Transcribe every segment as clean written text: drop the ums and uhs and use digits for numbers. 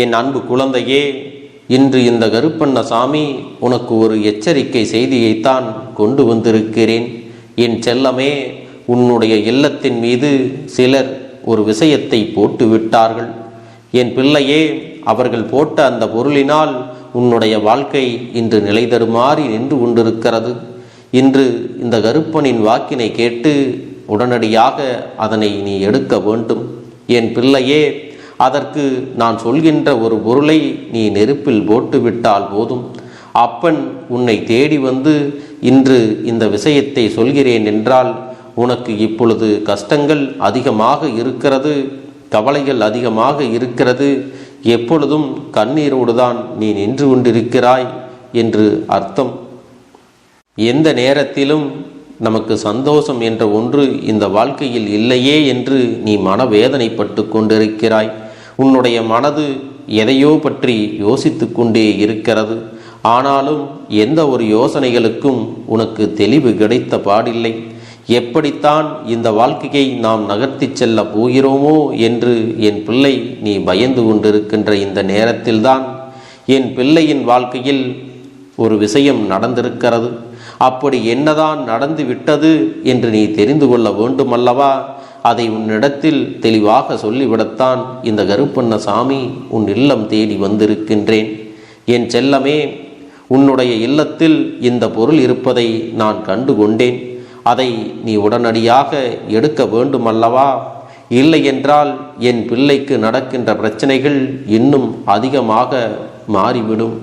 என் அன்பு குழந்தையே, இன்று இந்த கருப்பண்ணசாமி உனக்கு ஒரு எச்சரிக்கை செய்தியைத்தான் கொண்டு வந்திருக்கிறேன். என் செல்லமே, உன்னுடைய இல்லத்தின் மீது சிலர் ஒரு விஷயத்தை போட்டு விட்டார்கள். என் பிள்ளையே, அவர்கள் போட்ட அந்த பொருளினால் உன்னுடைய வாழ்க்கை இன்று நிலை தருமாறி நின்று கொண்டிருக்கிறது. இன்று இந்த கருப்பனின் வாக்கினை கேட்டு உடனடியாக அதனை நீ எடுக்க வேண்டும். என் பிள்ளையே, அதற்கு நான் சொல்கின்ற ஒரு பொருளை நீ நெருப்பில் போட்டுவிட்டால் போதும். அப்பன் உன்னை தேடி வந்து இன்று இந்த விஷயத்தை சொல்கிறேன் என்றால் உனக்கு இப்பொழுது கஷ்டங்கள் அதிகமாக இருக்கிறது, கவலைகள் அதிகமாக இருக்கிறது, எப்பொழுதும் கண்ணீரோடு தான் நீ நின்று கொண்டிருக்கிறாய் என்று அர்த்தம். எந்த நேரத்திலும் நமக்கு சந்தோஷம் என்ற ஒன்று இந்த வாழ்க்கையில் இல்லையே என்று நீ மனவேதனைப்பட்டு கொண்டிருக்கிறாய். உன்னுடைய மனது எதையோ பற்றி யோசித்து கொண்டே இருக்கிறது. ஆனாலும் எந்த ஒரு யோசனைகளுக்கும் உனக்கு தெளிவு கிடைத்த பாடில்லை. எப்படித்தான் இந்த வாழ்க்கையை நாம் நகர்த்தி செல்ல போகிறோமோ என்று என் பிள்ளை நீ பயந்து கொண்டிருக்கின்ற இந்த நேரத்தில்தான் என் பிள்ளையின் வாழ்க்கையில் ஒரு விஷயம் நடந்திருக்கிறது. அப்படி என்னதான் நடந்து விட்டது என்று நீ தெரிந்து கொள்ள வேண்டுமல்லவா? அதை உன்னிடத்தில் தெளிவாக சொல்லிவிடத்தான் இந்த கருப்பண்ணசாமி உன் இல்லம் தேடி வந்திருக்கின்றேன். என் செல்லமே, உன்னுடைய இல்லத்தில் இந்த பொருள் இருப்பதை நான் கண்டு கொண்டேன். அதை நீ உடனடியாக எடுக்க வேண்டுமல்லவா? இல்லை என்றால் என் பிள்ளைக்கு நடக்கின்ற பிரச்சனைகள் இன்னும் அதிகமாக மாறிவிடும்.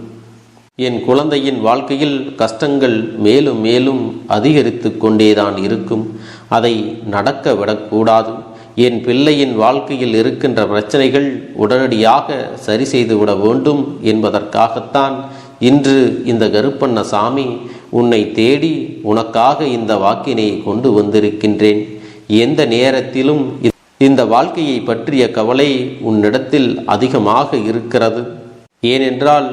என் குழந்தையின் வாழ்க்கையில் கஷ்டங்கள் மேலும் மேலும் அதிகரித்து கொண்டேதான் இருக்கும். அதை நடக்க விடக்கூடாது. என் பிள்ளையின் வாழ்க்கையில் இருக்கின்ற பிரச்சனைகள் உடனடியாக சரி செய்து விட வேண்டும் என்பதற்காகத்தான் இன்று இந்த கருப்பண்ணசாமி உன்னை தேடி உனக்காக இந்த வாக்கினை கொண்டு வந்திருக்கின்றேன். எந்த நேரத்திலும் இந்த வாழ்க்கையை பற்றிய கவலை உன்னிடத்தில் அதிகமாக இருக்கிறது. ஏனென்றால்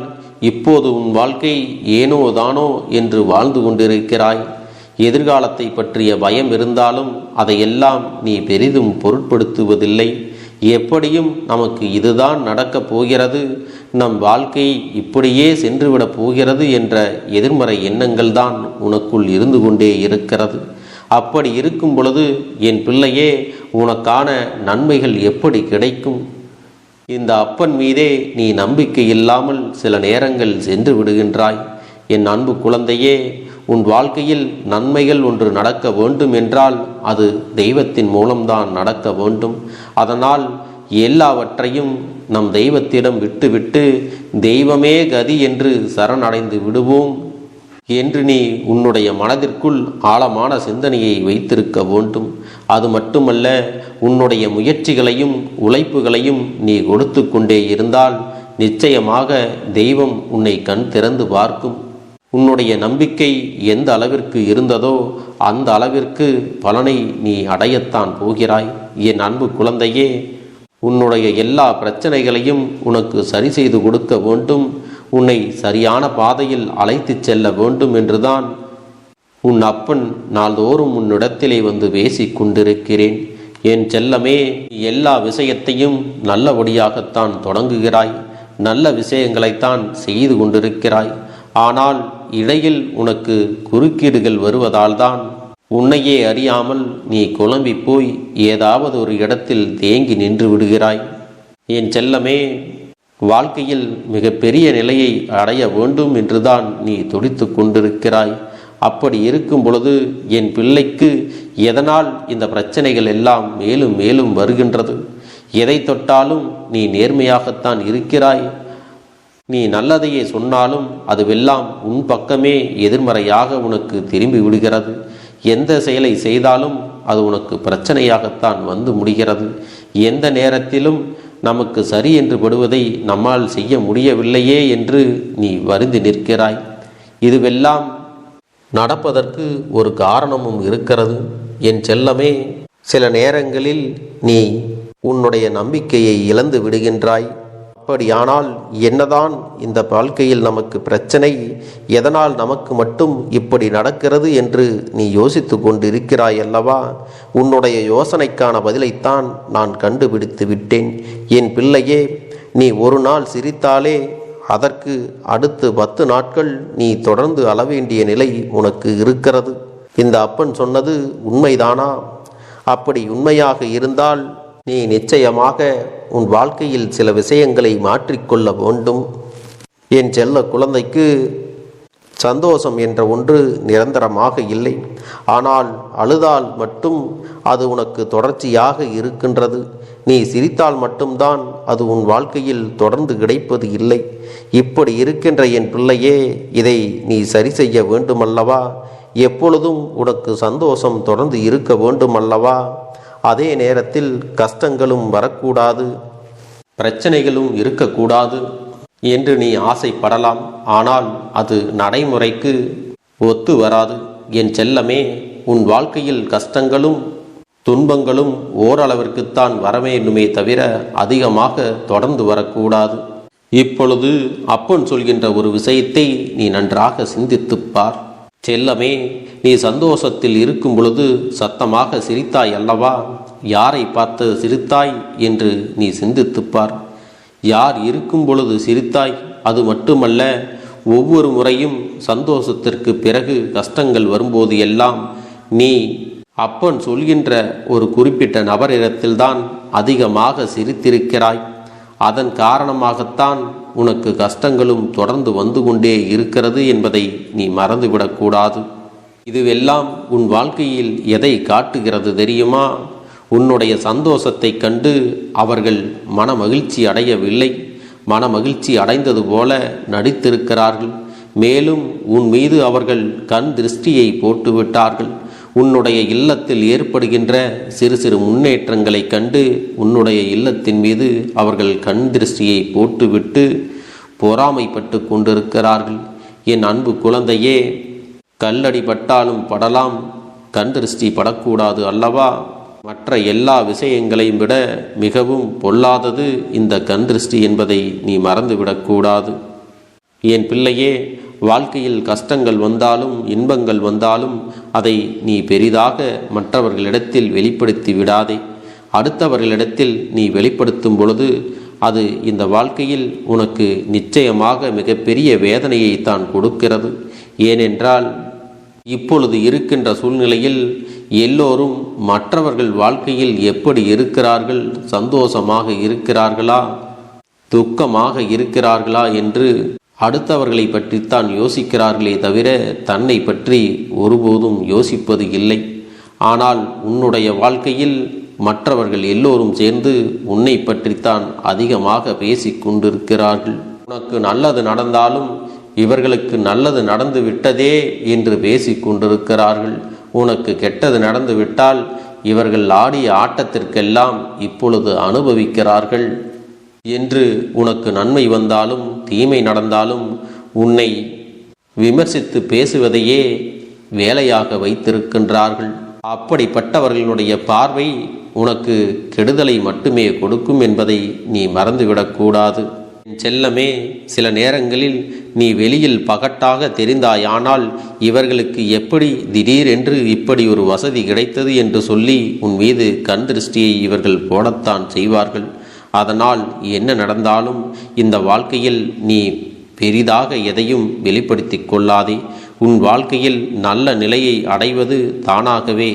இப்போது உன் வாழ்க்கை ஏனோ தானோ என்று வாழ்ந்து கொண்டிருக்கிறாய். எதிர்காலத்தை பற்றிய பயம் இருந்தாலும் அதையெல்லாம் நீ பெரிதும் பொருட்படுத்துவதில்லை. எப்படியும் நமக்கு இதுதான் நடக்கப் போகிறது, நம் வாழ்க்கை இப்படியே சென்றுவிடப் போகிறது என்ற எதிர்மறை எண்ணங்கள் தான் உனக்குள் இருந்து கொண்டே இருக்கிறது. அப்படி இருக்கும் பொழுது என் பிள்ளையே, உனக்கான நன்மைகள் எப்படி கிடைக்கும்? இந்த அப்பன் மீதே நீ நம்பிக்கை இல்லாமல் சில நேரங்கள் சென்று விடுகின்றாய். என் அன்பு குழந்தையே, உன் வாழ்க்கையில் நன்மைகள் ஒன்று நடக்க வேண்டும் என்றால் அது தெய்வத்தின் மூலம்தான் நடக்க வேண்டும். அதனால் எல்லாவற்றையும் நம் தெய்வத்திடம் விட்டுவிட்டு தெய்வமே கதி என்று சரணடைந்து விடுவோம் என்று நீ உன்னுடைய மனதிற்குள் ஆழமான சிந்தனையை வைத்திருக்க வேண்டும். அது மட்டுமல்ல, உன்னுடைய முயற்சிகளையும் உழைப்புகளையும் நீ கொடுத்து கொண்டே இருந்தால் நிச்சயமாக தெய்வம் உன்னை கண் திறந்து பார்க்கும். உன்னுடைய நம்பிக்கை எந்த அளவிற்கு இருந்ததோ அந்த அளவிற்கு பலனை நீ அடையத்தான் போகிறாய். என் அன்பு குழந்தையே, உன்னுடைய எல்லா பிரச்சனைகளையும் உனக்கு சரி செய்து கொடுக்க வேண்டும், உன்னை சரியான பாதையில் அழைத்து செல்ல வேண்டும் என்றுதான் உன் அப்பன் நாள்தோறும் உன்னிடத்திலே வந்து பேசிக் கொண்டிருக்கிறேன். என் செல்லமே, எல்லா விஷயத்தையும் நல்லபடியாகத்தான் தொடங்குகிறாய், நல்ல விஷயங்களைத்தான் செய்து கொண்டிருக்கிறாய். ஆனால் இடையில் உனக்கு குறுக்கீடுகள் வருவதால் தான் உன்னையே அறியாமல் நீ குழம்பி போய் ஏதாவது ஒரு இடத்தில் தேங்கி நின்று விடுகிறாய். என் செல்லமே, வாழ்க்கையில் மிகப்பெரிய நிலையை அடைய வேண்டும் என்றுதான் நீ துடித்து கொண்டிருக்கிறாய். அப்படி இருக்கும் பொழுது என் பிள்ளைக்கு எதனால் இந்த பிரச்சனைகள் எல்லாம் மேலும் மேலும் வருகின்றது? எதை தொட்டாலும் நீ நேர்மையாகத்தான் இருக்கிறாய். நீ நல்லதையே சொன்னாலும் அதுவெல்லாம் உன் பக்கமே எதிர்மறையாக உனக்கு திரும்பி விடுகிறது. எந்த செயலை செய்தாலும் அது உனக்கு பிரச்சனையாகத்தான் வந்து முடிகிறது. எந்த நேரத்திலும் நமக்கு சரி என்று படுவதை நம்மால் செய்ய முடியவில்லையே என்று நீ வருந்தி நிற்கிறாய். இதுவெல்லாம் நடப்பதற்கு ஒரு காரணமும் இருக்கிறது. என் செல்லமே, சில நேரங்களில் நீ உன்னுடைய நம்பிக்கையை இழந்து விடுகின்றாய். அப்படியானால் என்னதான் இந்த வாழ்க்கையில் நமக்கு பிரச்சனை, எதனால் நமக்கு மட்டும் இப்படி நடக்கிறது என்று நீ யோசித்து கொண்டிருக்கிறாய் அல்லவா? உன்னுடைய யோசனைக்கான பதிலைத்தான் நான் கண்டுபிடித்து விட்டேன். என் பிள்ளையே, நீ ஒரு நாள் சிரித்தாலே அதற்கு அடுத்து 10 நாட்கள் நீ தொடர்ந்து அழவேண்டிய நிலை உனக்கு இருக்கிறது. இந்த அப்பன் சொன்னது உண்மைதானா? அப்படி உண்மையாக இருந்தால் நீ நிச்சயமாக உன் வாழ்க்கையில் சில விஷயங்களை மாற்றிக்கொள்ள வேண்டும். என் செல்ல குழந்தைக்கு சந்தோஷம் என்ற ஒன்று நிரந்தரமாக இல்லை. ஆனால் அழுதால் மட்டும் அது உனக்கு தொடர்ச்சியாக இருக்கின்றது. நீ சிரித்தால் மட்டும்தான் அது உன் வாழ்க்கையில் தொடர்ந்து கிடைப்பது இல்லை. இப்படி இருக்கின்ற என் பிள்ளையே, இதை நீ சரி செய்ய வேண்டுமல்லவா? எப்பொழுதும் உனக்கு சந்தோஷம் தொடர்ந்து இருக்க வேண்டுமல்லவா? அதே நேரத்தில் கஷ்டங்களும் வரக்கூடாது, பிரச்சனைகளும் இருக்கக்கூடாது என்று நீ ஆசைப்படலாம். ஆனால் அது நடைமுறைக்கு ஒத்து வராது. என் செல்லமே, உன் வாழ்க்கையில் கஷ்டங்களும் துன்பங்களும் ஓரளவிற்குத்தான் வரவேண்டுமே தவிர அதிகமாக தொடர்ந்து வரக்கூடாது. இப்பொழுது அப்பன் சொல்கின்ற ஒரு விஷயத்தை நீ நன்றாக சிந்தித்துப்பார். செல்லமே, நீ சந்தோஷத்தில் இருக்கும் பொழுது சத்தமாக சிரித்தாய் அல்லவா? யாரை பார்த்து சிரித்தாய் என்று நீ சிந்தித்துப்பார். யார் இருக்கும் பொழுது சிரித்தாய்? அது மட்டுமல்ல, ஒவ்வொரு முறையும் சந்தோஷத்திற்கு பிறகு கஷ்டங்கள் வரும்போது எல்லாம் நீ அப்பன் சொல்கின்ற ஒரு குறிப்பிட்ட நபரிடத்தில்தான் அதிகமாக சிரித்திருக்கிறாய். அதன் காரணமாகத்தான் உனக்கு கஷ்டங்களும் தொடர்ந்து வந்து கொண்டே இருக்கிறது என்பதை நீ மறந்துவிடக்கூடாது. இதுவெல்லாம் உன் வாழ்க்கையில் எதை காட்டுகிறது தெரியுமா? உன்னுடைய சந்தோஷத்தை கண்டு அவர்கள் மன மகிழ்ச்சி அடையவில்லை, மன மகிழ்ச்சி அடைந்தது போல நடித்திருக்கிறார்கள். மேலும் உன் மீது அவர்கள் கண் திருஷ்டியை போட்டுவிட்டார்கள். உன்னுடைய இல்லத்தில் ஏற்படுகின்ற சிறு சிறு முன்னேற்றங்களை கண்டு உன்னுடைய இல்லத்தின் மீது அவர்கள் கண் திருஷ்டியை போட்டுவிட்டு பொறாமைப்பட்டு கொண்டிருக்கிறார்கள். என் அன்பு குழந்தையே, கல்லடி பட்டாலும் படலாம், கண் திருஷ்டி படக்கூடாது அல்லவா? மற்ற எல்லா விஷயங்களையும் விட மிகவும் பொல்லாதது இந்த கண் திருஷ்டி என்பதை நீ மறந்துவிடக்கூடாது. என் பிள்ளையே, வாழ்க்கையில் கஷ்டங்கள் வந்தாலும் இன்பங்கள் வந்தாலும் அதை நீ பெரிதாக மற்றவர்களிடத்தில் வெளிப்படுத்தி விடாதே. அடுத்தவர்களிடத்தில் நீ வெளிப்படுத்தும் பொழுது அது இந்த வாழ்க்கையில் உனக்கு நிச்சயமாக மிகப்பெரிய வேதனையை தான் கொடுக்கிறது. ஏனென்றால் இப்பொழுது இருக்கின்ற சூழ்நிலையில் எல்லோரும் மற்றவர்கள் வாழ்க்கையில் எப்படி இருக்கிறார்கள், சந்தோஷமாக இருக்கிறார்களா, துக்கமாக இருக்கிறார்களா என்று அடுத்தவர்களை பற்றித்தான் யோசிக்கிறார்களே தவிர தன்னை பற்றி ஒருபோதும் யோசிப்பது இல்லை. ஆனால் உன்னுடைய வாழ்க்கையில் மற்றவர்கள் எல்லோரும் சேர்ந்து உன்னை பற்றித்தான் அதிகமாக பேசிக் கொண்டிருக்கிறார்கள். உனக்கு நல்லது நடந்தாலும் இவர்களுக்கு நல்லது நடந்து விட்டதே என்று பேசிக் கொண்டிருக்கிறார்கள். உனக்கு கெட்டது நடந்து விட்டால் இவர்கள் ஆடிய ஆட்டத்திற்கெல்லாம் இப்பொழுது அனுபவிக்கிறார்கள் என்று, உனக்கு நன்மை வந்தாலும் தீமை நடந்தாலும் உன்னை விமர்சித்து பேசுவதையே வேலையாக வைத்திருக்கின்றார்கள். அப்படிப்பட்டவர்களுடைய பார்வை உனக்கு கெடுதலை மட்டுமே கொடுக்கும் என்பதை நீ மறந்துவிடக்கூடாது. செல்லமே, சில நேரங்களில் நீ வெளியில் பகட்டாக தெரிந்தாயானால் இவர்களுக்கு எப்படி திடீரென்று இப்படி ஒரு வசதி கிடைத்தது என்று சொல்லி உன் மீது கண் திருஷ்டியை இவர்கள் போடத்தான் செய்வார்கள். அதனால் என்ன நடந்தாலும் இந்த வாழ்க்கையில் நீ பெரிதாக எதையும் வெளிப்படுத்தி கொள்ளாதே. உன் வாழ்க்கையில் நல்ல நிலையை அடைவது தானாகவே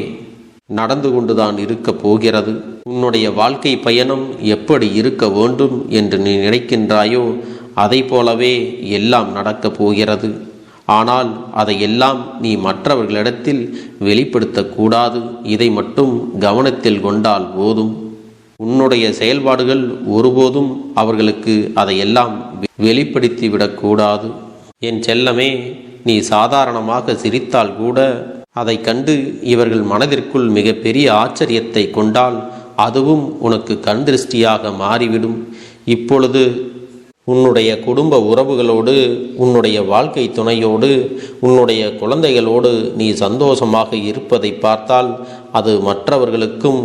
நடந்து கொண்டுதான் இருக்க போகிறது. உன்னுடைய வாழ்க்கை பயணம் எப்படி இருக்க வேண்டும் என்று நீ நினைக்கின்றாயோ அதை போலவே எல்லாம் நடக்கப் போகிறது. ஆனால் அதையெல்லாம் நீ மற்றவர்களிடத்தில் வெளிப்படுத்தக்கூடாது. இதை மட்டும் கவனத்தில் கொண்டால் போதும். உன்னுடைய செயல்பாடுகள் ஒருபோதும் அவர்களுக்கு அதையெல்லாம் வெளிப்படுத்தி விடக்கூடாது. என் செல்லமே, நீ சாதாரணமாக சிரித்தால் கூட அதை கண்டு இவர்கள் மனதிற்குள் மிக பெரிய ஆச்சரியத்தை கொண்டால் அதுவும் உனக்கு கண் திருஷ்டியாக மாறிவிடும். இப்பொழுது உன்னுடைய குடும்ப உறவுகளோடு, உன்னுடைய வாழ்க்கை துணையோடு, உன்னுடைய குழந்தைகளோடு நீ சந்தோஷமாக இருப்பதை பார்த்தால் அது மற்றவர்களுக்கும்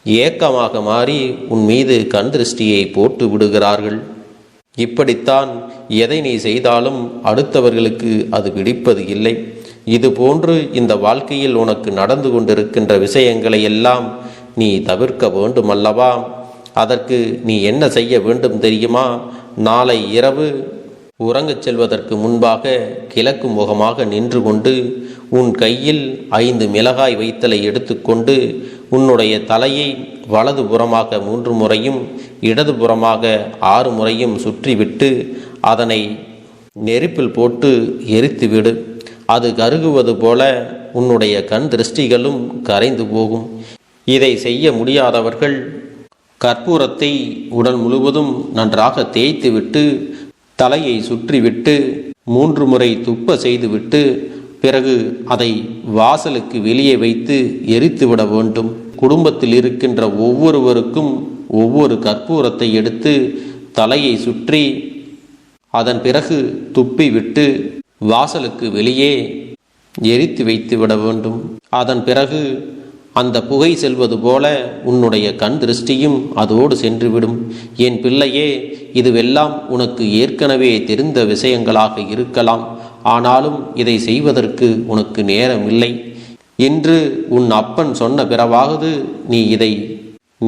ஏக்கமாக மாறி உன் மீது கண் திருஷ்டியை போட்டு விடுகிறார்கள். இப்படித்தான் எதை நீ செய்தாலும் அடுத்தவர்களுக்கு அது பிடிப்பது இல்லை. இதுபோன்று இந்த வாழ்க்கையில் உனக்கு நடந்து கொண்டிருக்கின்ற விஷயங்களை எல்லாம் நீ தவிர்க்க வேண்டுமல்லவா? அதற்கு நீ என்ன செய்ய வேண்டும் தெரியுமா? நாளை இரவு உறங்கச் செல்வதற்கு முன்பாக கிழக்கு முகமாக நின்று கொண்டு உன் கையில் 5 மிளகாய் வைத்தலை எடுத்துக்கொண்டு உன்னுடைய தலையை வலது புறமாக 3 முறையும் இடதுபுறமாக 6 முறையும் சுற்றிவிட்டு அதனை நெருப்பில் போட்டு எரித்துவிடு. அது கருகுவது போல உன்னுடைய கண் திருஷ்டிகளும் கரைந்து போகும். இதை செய்ய முடியாதவர்கள் கற்பூரத்தை உடல் முழுவதும் நன்றாக தேய்த்துவிட்டு தலையை சுற்றிவிட்டு 3 முறை துப்ப செய்துவிட்டு பிறகு அதை வாசலுக்கு வெளியே வைத்து எரித்துவிட வேண்டும். குடும்பத்தில் இருக்கின்ற ஒவ்வொருவருக்கும் ஒவ்வொரு கற்பூரத்தை எடுத்து தலையை சுற்றி அதன் பிறகு துப்பிவிட்டு வாசலுக்கு வெளியே எரித்து வைத்து விட வேண்டும். அதன் பிறகு அந்த புகை செல்வது போல உன்னுடைய கண் திருஷ்டியும் அதோடு சென்றுவிடும். என் பிள்ளையே, இதுவெல்லாம் உனக்கு ஏற்கனவே தெரிந்த விஷயங்களாக இருக்கலாம். ஆனாலும் இதை செய்வதற்கு உனக்கு நேரமில்லை. இன்று உன் அப்பன் சொன்ன பிறவாவது நீ இதை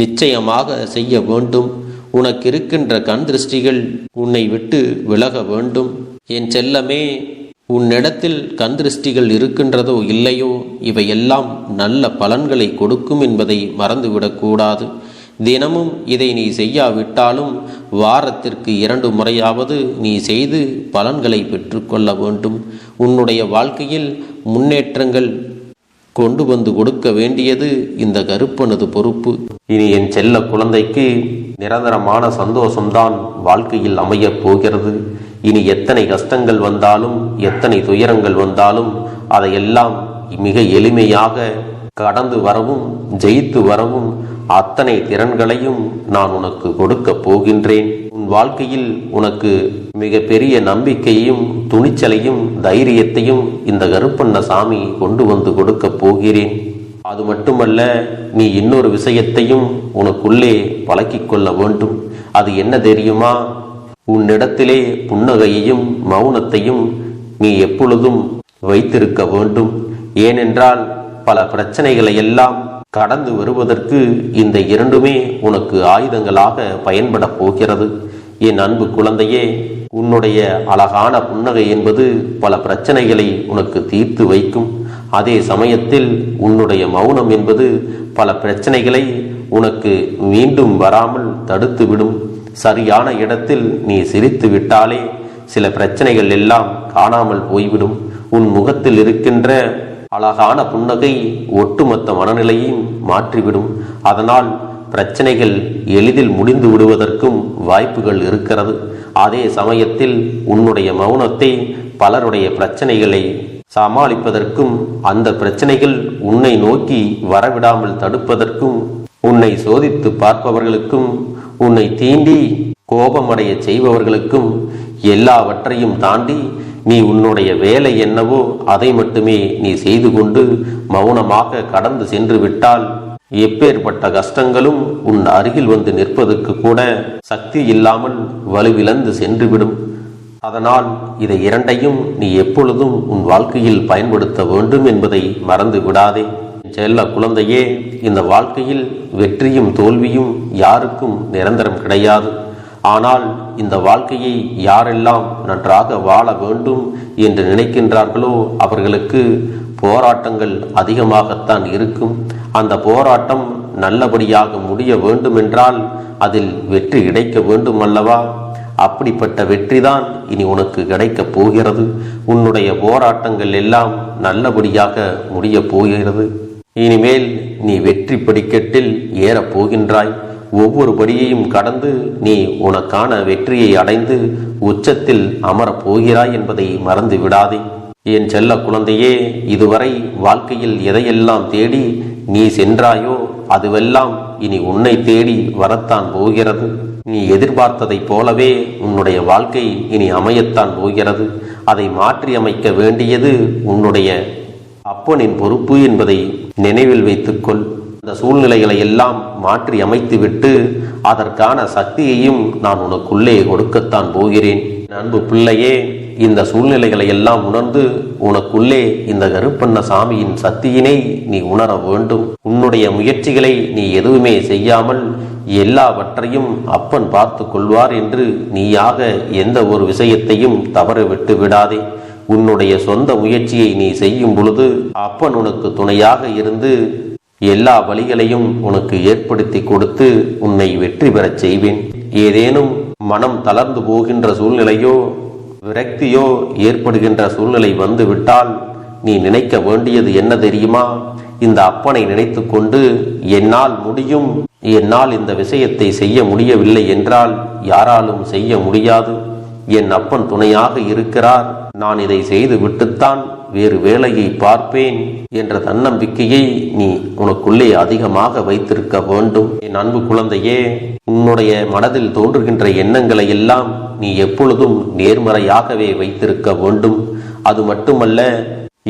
நிச்சயமாக செய்ய வேண்டும். உனக்கு இருக்கின்ற கண் திருஷ்டிகள் உன்னை விட்டு விலக வேண்டும். என் செல்லமே, உன்னிடத்தில் கண் திருஷ்டிகள் இருக்கின்றதோ இல்லையோ, இவையெல்லாம் நல்ல பலன்களை கொடுக்கும் என்பதை மறந்துவிடக்கூடாது. தினமும் இதை நீ செய்யாவிட்டாலும் வாரத்திற்கு 2 முறையாவது நீ செய்து பலன்களை பெற்றுக்கொள்ள வேண்டும். உன்னுடைய வாழ்க்கையில் முன்னேற்றங்கள் கொண்டு வந்து கொடுக்க வேண்டியது இந்த கருப்பனது பொறுப்பு. இனி என் செல்ல குழந்தைக்கு நிரந்தரமான சந்தோஷம்தான் வாழ்க்கையில் அமையப் போகிறது. இனி எத்தனை கஷ்டங்கள் வந்தாலும் எத்தனை துயரங்கள் வந்தாலும் அதையெல்லாம் மிக எளிமையாக கடந்து வரவும் ஜெயித்து வரவும் அத்தனை திறன்களையும் நான் உனக்கு கொடுக்க போகின்றேன். உன் வாழ்க்கையில் உனக்கு மிக பெரிய நம்பிக்கையும் துணிச்சலையும் தைரியத்தையும் இந்த கருப்பண்ணசாமி கொண்டு வந்து கொடுக்க போகிறேன். அது மட்டுமல்ல, நீ இன்னொரு விஷயத்தையும் உனக்குள்ளே பழக்கிக் கொள்ள வேண்டும். அது என்ன தெரியுமா? உன்னிடத்திலே புன்னகையையும் மௌனத்தையும் நீ எப்பொழுதும் வைத்திருக்க வேண்டும். ஏனென்றால் பல பிரச்சனைகளை எல்லாம் கடந்து வருவதற்கு இந்த 2மே உனக்கு ஆயுதங்களாக பயன்பட போகிறது. என் அன்பு குழந்தையே, உன்னுடைய அழகான புன்னகை என்பது பல பிரச்சனைகளை உனக்கு தீர்த்து வைக்கும். அதே சமயத்தில் உன்னுடைய மௌனம் என்பது பல பிரச்சனைகளை உனக்கு மீண்டும் வராமல் தடுத்துவிடும். சரியான இடத்தில் நீ சிரித்து விட்டாலே சில பிரச்சனைகள் எல்லாம் காணாமல் போய்விடும். உன் முகத்தில் இருக்கின்ற அழகான புன்னகை ஒட்டுமொத்த மனநிலையும் மாற்றிவிடும். அதனால் பிரச்சனைகள் எளிதில் முடிந்து விடுவதற்கும் வாய்ப்புகள் இருக்கிறது. அதே சமயத்தில் உன்னுடைய மௌனத்தை பலருடைய பிரச்சனைகளை சமாளிப்பதற்கும் அந்த பிரச்சனைகள் உன்னை நோக்கி வரவிடாமல் தடுப்பதற்கும் உன்னை சோதித்து பார்ப்பவர்களுக்கும் உன்னை தீண்டி கோபமடைய செய்பவர்களுக்கும் எல்லாவற்றையும் தாண்டி நீ உன்னுடைய வேலை என்னவோ அதை மட்டுமே நீ செய்து கொண்டு மௌனமாக கடந்து சென்று விட்டால் எப்பேற்பட்ட கஷ்டங்களும் உன் அருகில் வந்து நிற்பதற்கு கூட சக்தி இல்லாமல் வலுவிழந்து சென்றுவிடும். அதனால் இதை 2ஐயும் நீ எப்பொழுதும் உன் வாழ்க்கையில் பயன்படுத்த வேண்டும் என்பதை மறந்து விடாதே. செல்ல குழந்தையே, இந்த வாழ்க்கையில் வெற்றியும் தோல்வியும் யாருக்கும் நிரந்தரம் கிடையாது. ஆனால் இந்த வாழ்க்கையை யாரெல்லாம் நன்றாக வாழ வேண்டும் என்று நினைக்கின்றார்களோ அவர்களுக்கு போராட்டங்கள் அதிகமாகத்தான் இருக்கும். அந்த போராட்டம் நல்லபடியாக முடிய வேண்டுமென்றால் அதில் வெற்றி கிடைக்க வேண்டும் அல்லவா? அப்படிப்பட்ட வெற்றிதான் இனி உனக்கு கிடைக்கப் போகிறது. உன்னுடைய போராட்டங்கள் எல்லாம் நல்லபடியாக முடிய போகிறது. இனிமேல் நீ வெற்றி படிக்கட்டில் ஏறப் போகின்றாய். ஒவ்வொரு படியையும் கடந்து நீ உனக்கான வெற்றியை அடைந்து உச்சத்தில் அமரப் போகிறாய் என்பதை மறந்து விடாதே. என் செல்ல குழந்தையே, இதுவரை வாழ்க்கையில் எதையெல்லாம் தேடி நீ சென்றாயோ அதுவெல்லாம் இனி உன்னை தேடி வரத்தான் போகிறது. நீ எதிர்பார்த்ததைப் போலவே உன்னுடைய வாழ்க்கை இனி அமையத்தான் போகிறது. அதை மாற்றி அமைக்க வேண்டியது உன்னுடைய அப்பனின் பொறுப்பு என்பதை நினைவில் வைத்துக்கொள். இந்த சூழ்நிலைகளை எல்லாம் மாற்றி அமைத்துவிட்டு அதற்கான சக்தியையும் நான் உனக்குள்ளே கொடுக்கத்தான் போகிறேன். அன்பு பிள்ளையே, இந்த சூழ்நிலைகளை எல்லாம் உணர்ந்து உனக்குள்ளே இந்த கருப்பண்ணசாமியின் சக்தியினை நீ உணர வேண்டும். உன்னுடைய முயற்சிகளை நீ எதுவுமே செய்யாமல் எல்லாவற்றையும் அப்பன் பார்த்து கொள்வார் என்று நீயாக எந்த ஒரு விஷயத்தையும் தவற விட்டு விடாதே. உன்னுடைய சொந்த முயற்சியை நீ செய்யும் பொழுது அப்பன் உனக்கு துணையாக இருந்து எல்லா வழிகளையும் உனக்கு ஏற்படுத்தி கொடுத்து உன்னை வெற்றி பெறச் செய்வேன். ஏதேனும் மனம் தளர்ந்து போகின்ற சூழ்நிலையோ விரக்தியோ ஏற்படுகின்ற சூழ்நிலை வந்துவிட்டால் நீ நினைக்க வேண்டியது என்ன தெரியுமா? இந்த அப்பனை நினைத்து கொண்டு என்னால் முடியும், என்னால் இந்த விஷயத்தை செய்ய முடியவில்லை என்றால் யாராலும் செய்ய முடியாது, என் அப்பன் துணையாக இருக்கிறார், நான் இதை செய்து விட்டுத்தான் வேறு வேலையை பார்ப்பேன் என்ற தன்னம்பிக்கையை நீ உனக்குள்ளே அதிகமாக வைத்திருக்க வேண்டும். என் அன்பு குழந்தையே, உன்னுடைய மனதில் தோன்றுகின்ற எண்ணங்களை எல்லாம் நீ எப்பொழுதும் நேர்மறையாகவே வைத்திருக்க வேண்டும். அது மட்டுமல்ல,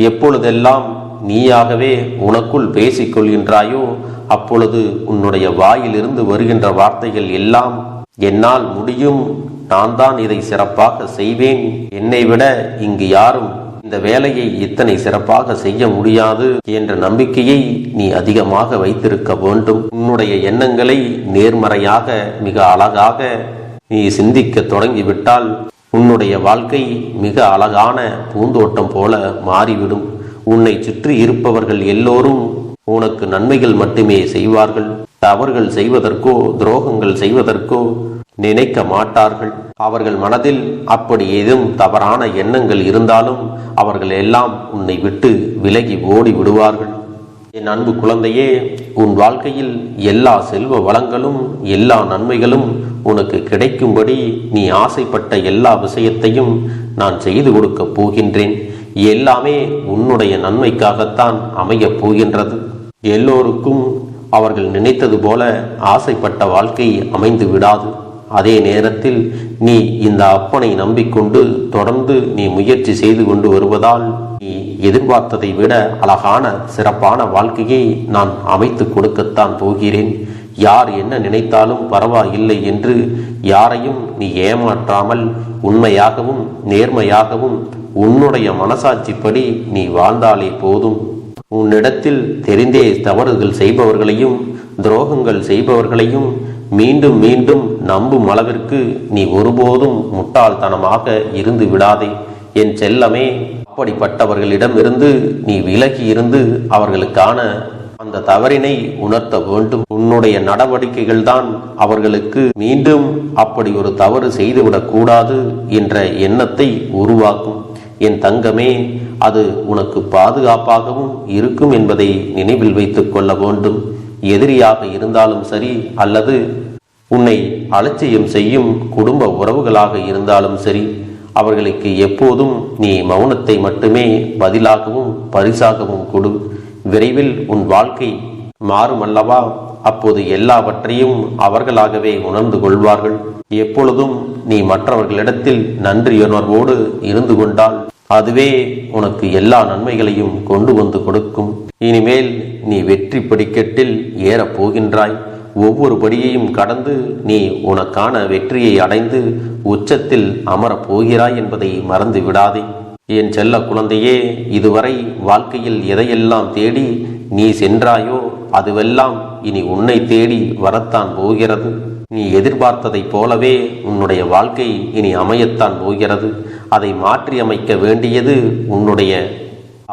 எப்பொழுதெல்லாம் நீயாகவே உனக்குள் பேசிக் கொள்கின்றாயோ அப்பொழுது உன்னுடைய வாயிலிருந்து வருகின்ற வார்த்தைகள் எல்லாம் என்னால் முடியும், நான் தான் இதை சிறப்பாக செய்வேன், என்னை விட இங்கு யாரும் இந்த வேலையை இத்தனை சிறப்பாக செய்ய முடியாது என்ற நம்பிக்கையை நீ அதிகமாக வைத்திருக்க வேண்டும். உன்னுடைய எண்ணங்களை நேர்மறையாக மிக அழகாக நீ சிந்திக்க தொடங்கிவிட்டால் உன்னுடைய வாழ்க்கை மிக அழகான பூந்தோட்டம் போல மாறிவிடும். உன்னை சுற்றி இருப்பவர்கள் எல்லோரும் உனக்கு நன்மைகள் மட்டுமே செய்வார்கள். தவறுகள் செய்வதற்கோ துரோகங்கள் செய்வதற்கோ நினைக்க மாட்டார்கள். அவர்கள் மனதில் அப்படி ஏதும் தவறான எண்ணங்கள் இருந்தாலும் அவர்கள் எல்லாம் உன்னை விட்டு விலகி ஓடி விடுவார்கள். என் அன்பு குழந்தையே, உன் வாழ்க்கையில் எல்லா செல்வ வளங்களும் எல்லா நன்மைகளும் உனக்கு கிடைக்கும்படி நீ ஆசைப்பட்ட எல்லா விஷயத்தையும் நான் செய்து கொடுக்கப் போகின்றேன். எல்லாமே உன்னுடைய நன்மைக்காகத்தான் அமையப் போகின்றது. எல்லோருக்கும் அவர்கள் நினைத்தது போல ஆசைப்பட்ட வாழ்க்கை அமைந்து விடாது. அதே நேரத்தில் நீ இந்த அப்பனை நம்பிக்கொண்டு தொடர்ந்து நீ முயற்சி செய்து கொண்டு வருவதால் நீ எதிர்பார்த்ததை விட அழகான சிறப்பான வாழ்க்கையை நான் அமைத்து கொடுக்கத்தான் போகிறேன். யார் என்ன நினைத்தாலும் பரவாயில்லை என்று யாரையும் நீ ஏமாற்றாமல் உண்மையாகவும் நேர்மையாகவும் உன்னுடைய மனசாட்சிப்படி நீ வாழ்ந்தாலே போதும். உன்னிடத்தில் தெரிந்தே தவறுகள் செய்பவர்களையும் துரோகங்கள் செய்பவர்களையும் மீண்டும் மீண்டும் நம்பும் அளவிற்கு நீ ஒருபோதும் முட்டாள்தனமாக இருந்து விடாதே. என் செல்லமே, அப்படிப்பட்டவர்களிடமிருந்து நீ விலகி இருந்து அவர்களுக்கான அந்த தவறினை உணர்த்த வேண்டும். உன்னுடைய நடவடிக்கைகள் தான் அவர்களுக்கு மீண்டும் அப்படி ஒரு தவறு செய்துவிடக் கூடாது என்ற எண்ணத்தை உருவாக்கும். என் தங்கமே, அது உனக்கு பாதுகாப்பாகவும் இருக்கும் என்பதை நினைவில் வைத்துக் கொள்ள வேண்டும். எதிரியாக இருந்தாலும் சரி அல்லது உன்னை அலட்சியம் செய்யும் குடும்ப உறவுகளாக இருந்தாலும் சரி, அவர்களுக்கு எப்போதும் நீ மௌனத்தை மட்டுமே பதிலாகவும் பரிசாகவும் கொடு. விரைவில் உன் வாழ்க்கை மாறுமல்லவா? அப்போது எல்லாவற்றையும் அவர்களாகவே உணர்ந்து கொள்வார்கள். எப்பொழுதும் நீ மற்றவர்களிடத்தில் நன்றியுணர்வோடு இருந்து கொண்டால் அதுவே உனக்கு எல்லா நன்மைகளையும் கொண்டு வந்து கொடுக்கும். இனிமேல் நீ வெற்றி படிக்கட்டில் ஏறப் போகின்றாய். ஒவ்வொரு படியையும் கடந்து நீ உனக்கான வெற்றியை அடைந்து உச்சத்தில் அமரப் போகிறாய் என்பதை மறந்து விடாதே. என் செல்ல குழந்தையே, இதுவரை வாழ்க்கையில் எதையெல்லாம் தேடி நீ சென்றாயோ அதுவெல்லாம் இனி உன்னை தேடி வரத்தான் போகிறது. நீ எதிர்பார்த்ததைப் போலவே உன்னுடைய வாழ்க்கை இனி அமையத்தான் போகிறது. அதை மாற்றி அமைக்க வேண்டியது உன்னுடைய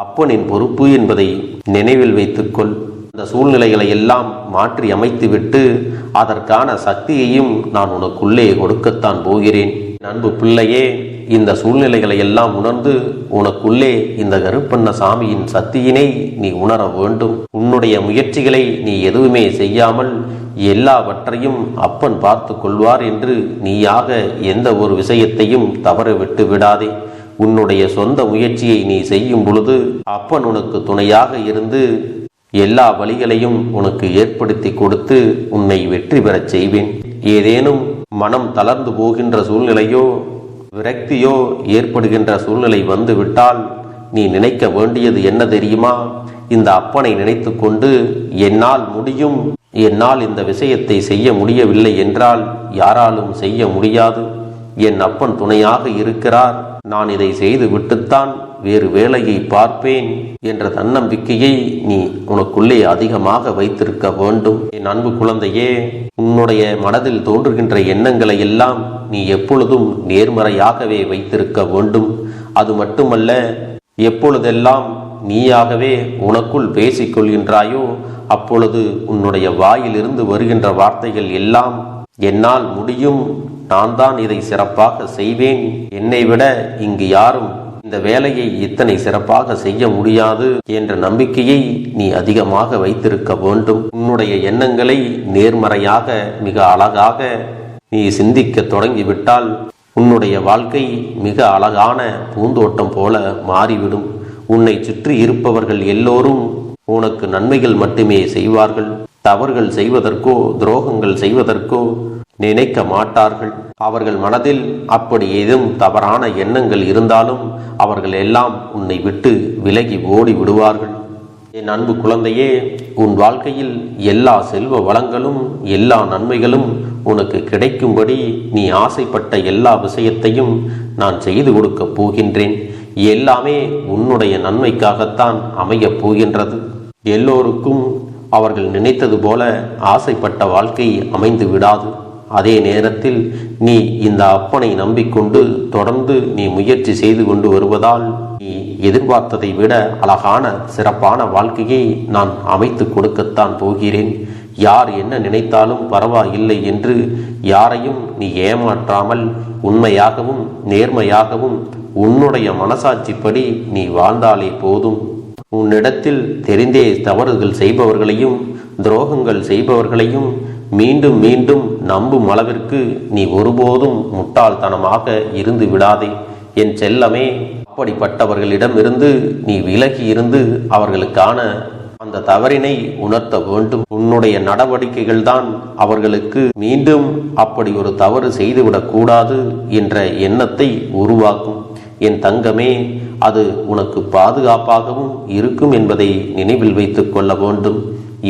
அப்பனின் பொறுப்பு என்பதை நினைவில் வைத்துக்கொள். அந்த சூழ்நிலைகளை எல்லாம் மாற்றி அமைத்துவிட்டு அதற்கான சக்தியையும் நான் உனக்குள்ளே கொடுக்கத்தான் போகிறேன். அன்பு பிள்ளையே, இந்த சூழ்நிலைகளை எல்லாம் உணர்ந்து உனக்குள்ளே இந்த கருப்பண்ண சாமியின் சக்தியினை நீ உணர வேண்டும். உன்னுடைய முயற்சிகளை நீ எதுவுமே செய்யாமல் எல்லாவற்றையும் அப்பன் பார்த்து கொள்வார் என்று நீயாக எந்த ஒரு விஷயத்தையும் தவற விட்டு விடாதே. உன்னுடைய சொந்த முயற்சியை நீ செய்யும் பொழுது அப்பன் உனக்கு துணையாக இருந்து எல்லா வழிகளையும் உனக்கு ஏற்படுத்தி கொடுத்து உன்னை வெற்றி பெறச் செய்வேன். ஏதேனும் மனம் தளர்ந்து போகின்ற சூழ்நிலையோ விரக்தியோ ஏற்படுகின்ற சூழ்நிலை வந்துவிட்டால் நீ நினைக்க வேண்டியது என்ன தெரியுமா? இந்த அப்பனை நினைத்து கொண்டு என்னால் முடியும், என்னால் இந்த விஷயத்தை செய்ய முடியவில்லை என்றால் யாராலும் செய்ய முடியாது, என் அப்பன் துணையாக இருக்கிறார், நான் இதை செய்து விட்டுத்தான் வேறு வேலையை பார்ப்பேன் என்ற தன்னம்பிக்கையை நீ உனக்குள்ளே அதிகமாக வைத்திருக்க வேண்டும். என் அன்பு குழந்தையே, உன்னுடைய மனதில் தோன்றுகின்ற எண்ணங்களை எல்லாம் நீ எப்பொழுதும் நேர்மறையாகவே வைத்திருக்க வேண்டும். அது மட்டுமல்ல, எப்பொழுதெல்லாம் நீயாகவே உனக்குள் பேசிக்கொள்கின்றாயோ அப்பொழுது உன்னுடைய வாயிலிருந்து வருகின்ற வார்த்தைகள் எல்லாம் என்னால் முடியும், நான் தான் இதை சிறப்பாக செய்வேன், என்னை விட இங்கு யாரும் இந்த வேலையை இத்தனை சிறப்பாக செய்ய முடியாது என்ற நம்பிக்கையை நீ அதிகமாக வைத்திருக்க வேண்டும். உன்னுடைய எண்ணங்களை நேர்மறையாக மிக அழகாக நீ சிந்திக்க தொடங்கிவிட்டால் உன்னுடைய வாழ்க்கை மிக அழகான பூந்தோட்டம் போல மாறிவிடும். உன்னை சுற்றி இருப்பவர்கள் எல்லோரும் உனக்கு நன்மைகள் மட்டுமே செய்வார்கள். தவறுகள் செய்வதற்கோ துரோகங்கள் செய்வதற்கோ நினைக்க மாட்டார்கள். அவர்கள் மனதில் அப்படி ஏதும் தவறான எண்ணங்கள் இருந்தாலும் அவர்கள் எல்லாம் உன்னை விட்டு விலகி ஓடி விடுவார்கள். என் அன்பு குழந்தையே, உன் வாழ்க்கையில் எல்லா செல்வ வளங்களும் எல்லா நன்மைகளும் உனக்கு கிடைக்கும்படி நீ ஆசைப்பட்ட எல்லா விஷயத்தையும் நான் செய்து கொடுக்கப் போகின்றேன். எல்லாமே உன்னுடைய நன்மைக்காகத்தான் அமையப் போகின்றது. எல்லோருக்கும் அவர்கள் நினைத்தது போல ஆசைப்பட்ட வாழ்க்கை அமைந்து விடாது. அதே நேரத்தில் நீ இந்த அப்பனை நம்பிக்கொண்டு தொடர்ந்து நீ முயற்சி செய்து கொண்டு வருவதால் நீ எதிர்பார்த்ததை விட அழகான சிறப்பான வாழ்க்கையை நான் அமைத்து கொடுக்கத்தான் போகிறேன். யார் என்ன நினைத்தாலும் பரவாயில்லை என்று யாரையும் நீ ஏமாற்றாமல் உண்மையாகவும் நேர்மையாகவும் உன்னுடைய மனசாட்சிப்படி நீ வாழ்ந்தாலே போதும். உன்னிடத்தில் தெரிந்தே தவறுகள் செய்பவர்களையும் துரோகங்கள் செய்பவர்களையும் மீண்டும் மீண்டும் நம்பும் அளவிற்கு நீ ஒருபோதும் முட்டாள்தனமாக இருந்து விடாதே. என் செல்லமே, அப்படிப்பட்டவர்களிடமிருந்து நீ விலகி இருந்து அவர்களுக்கான அந்த தவறினை உணர்த்த வேண்டும். உன்னுடைய நடவடிக்கைகள் தான் அவர்களுக்கு மீண்டும் அப்படி ஒரு தவறு செய்துவிடக் கூடாது என்ற எண்ணத்தை உருவாக்கும். என் தங்கமே, அது உனக்கு பாதுகாப்பாகவும் இருக்கும் என்பதை நினைவில் வைத்துக் கொள்ள வேண்டும்.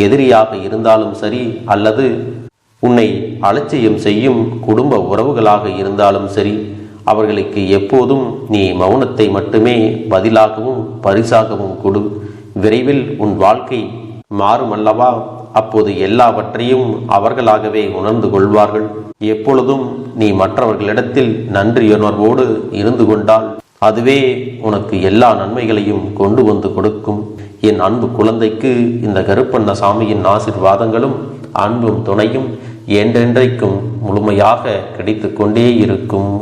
எதிரியாக இருந்தாலும் சரி அல்லது உன்னை அலட்சியம் செய்யும் குடும்ப உறவுகளாக இருந்தாலும் சரி, அவர்களுக்கு எப்போதும் நீ மௌனத்தை மட்டுமே பதிலாகவும் பரிசாகவும் கொடு. விரைவில் உன் வாழ்க்கை மாறுமல்லவா? அப்போது எல்லாவற்றையும் அவர்களாகவே உணர்ந்து கொள்வார்கள். எப்பொழுதும் நீ மற்றவர்களிடத்தில் நன்றியுணர்வோடு இருந்து கொண்டால் அதுவே உனக்கு எல்லா நன்மைகளையும் கொண்டு வந்து கொடுக்கும். என் அன்பு குழந்தைக்கு இந்த கருப்பண்ணசாமியின் ஆசீர்வாதங்களும் அன்பும் துணையும் என்றென்றைக்கும் முழுமையாக கிடைத்து கொண்டே இருக்கும்.